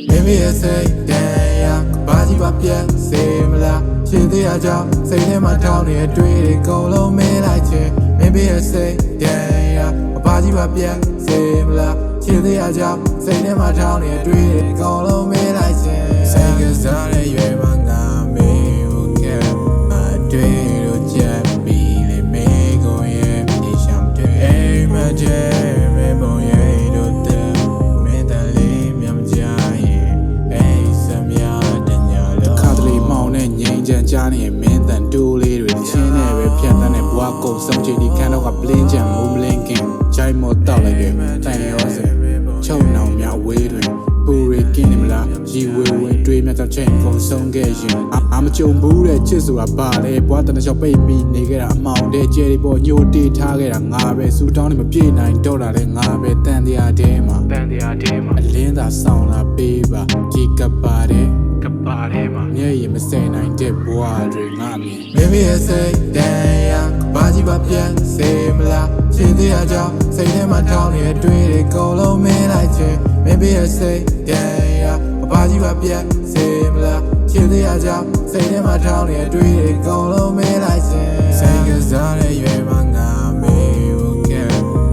Maybe I say damn Baji ba pian say mala Chi they a job say them a town near tree go low me like chin Maybe I say damn Baji ba pian say mala Chi they a job say them a town near tree go low me like chin Say cause all the you manga me who care I do to jet be the me go yeah They sham to a magic me boy do the me the lim yam jai Hey some ya danya lo Kadri mau ne nying jan ja ne min tan tu le de chin ne be phat tan ne bwa kou som chi di khanတော့က blin jan mo blin kin ဂျိုင်းမောတောက်လိုက်ရဲ့တန်ရောစင်ချုံနောင်များဝေးတွင်ပူရီကင်းနေမလားရီဝေဝေတွေးမြတ်တော့ချိန်ကုန်ဆုံးခဲ့ရင်အာမကြုံဘူးတဲ့ချစ်ဆိုတာပါလေဘွားတနချောက်ပိတ်ပြီးနေခဲ့တာအမောင်တဲ့ကျဲလေးပေါ်ညိုတေးထားခဲ့တာငါပဲစူတောင်းနေမပြေနိုင်တော့တာလေငါပဲတန်တရားတဲမှာအလင်းသာဆောင်လာပေးပါဒီကပါတယ်မှာမျက်ရည်မစင်နိုင်တဲ့ဘွားတွေငါမြင် Maybe I say damn ဘာကြီးပါပြန်စေမလားရှင်းသေးအကြောင်းစိတ်ထဲမှာထောင်းနေတဲ့တွေးတွေကုန်လုံးမင်းလိုက်ခြင်း Maybe I say damn ဘာကြီးပါပြန်စေမလားရှင်းသေးအကြောင်းစိတ်ထဲမှာထောင်းနေတဲ့တွေးတွေကုန်လုံးမင်းလိုက်ခြင်းစိတ်ကစားတဲ့ရွယ်မှာငါမေးဖို့ကဲ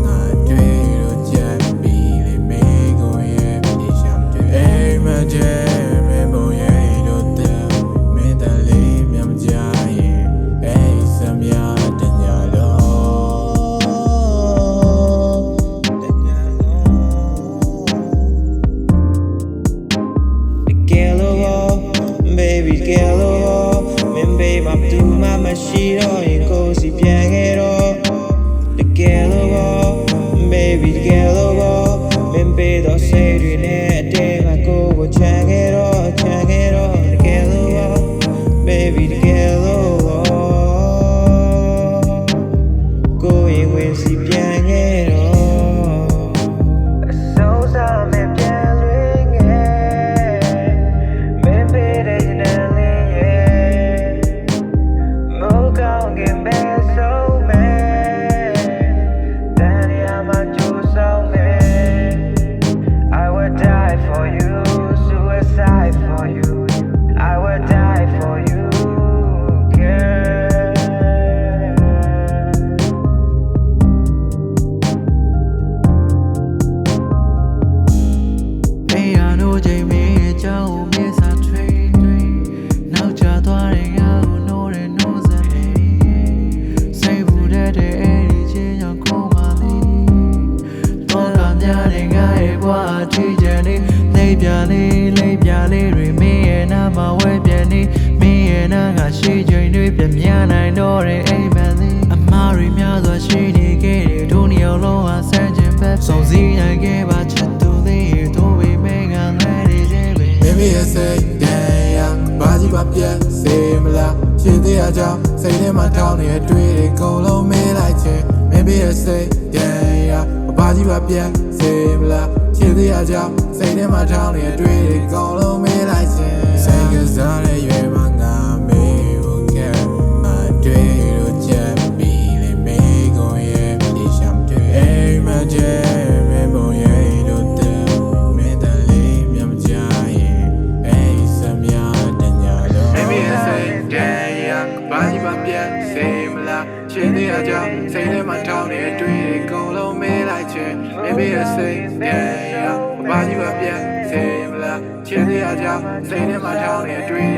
ငါတွေးလို့ချက်ပြီးလေမေးကိုရဲ့ဒီရှမ်းတွေအိမ်မကျဲBaby girl oh min baby my do my machine oh you go seeပြန်ခဲ့တော့ The girl oh baby girl oh min baby တော့စိတ်တွေနဲ့အတဲကကိုကိုချမ်းခဲ့တော့ The girl oh baby the girl oh ကိုရင်ဝင်စီပြန်ခဲ့တော့အစိုးစားမဲ့ပြန်လွင်ငယ်လေးတွေမင်းရဲ့နာမှာဝဲပြန်နေမင်းရဲ့နာကရှိချိန်တွေပြမြနိုင်တော့တဲ့အိမ်မက်လေးအမားတွေများစွာရှိနေခဲ့တယ်ဒုညောင်လုံးဟာဆန်းကျင်ပဲစုံစည်းနိုင်ခဲ့ပါချစ်သူလေးတို့ဝေမဲကလည်းနေသေးပဲ Maybe I say damn ဘာကြီးပါပြန်စေမလားရှင်းသေးအကြောင်းစိတ်ထဲမှာထောင်းနေတဲ့တွေးတွေကုန်လုံးမင်းလိုက်ခြင်း Maybe I say damn ဘာကြီးပါပြန်စေမလားရှင်းသေးအကြောင်းစိတ်ထဲမှာထောင်းနေတဲ့တွေးတွေကုန်လုံးမင်းလိုက်ခြင်းစိတ်ကစားတဲ့ရွယ်မှာငါမေးဖို့ကဲအတွေးလို့ချက်ပြီးလေမေးကိုရဲ့ဒီရှမ်းတွေအိမ်မကျဲမေးဖို့ရဲ့လို့တဲ့မင်းတလေးမြမကြရင်အိမ်စမြတညာလို့ Maybe I say damn ဘာကြီးပါပြန်စေမလားရှင်းသေးအကြောင်းစိတ်ထဲမှာထောင်းနေတဲ့တွေးတွေကုန်လုံးမင်းလိုက်ခြင်း Maybe I say damn ဘာကြီးပါပြန်စေမလားရှင်းသေးအကြောင်းစိတ်ထဲမှာထောင်းနေတဲ့တွေး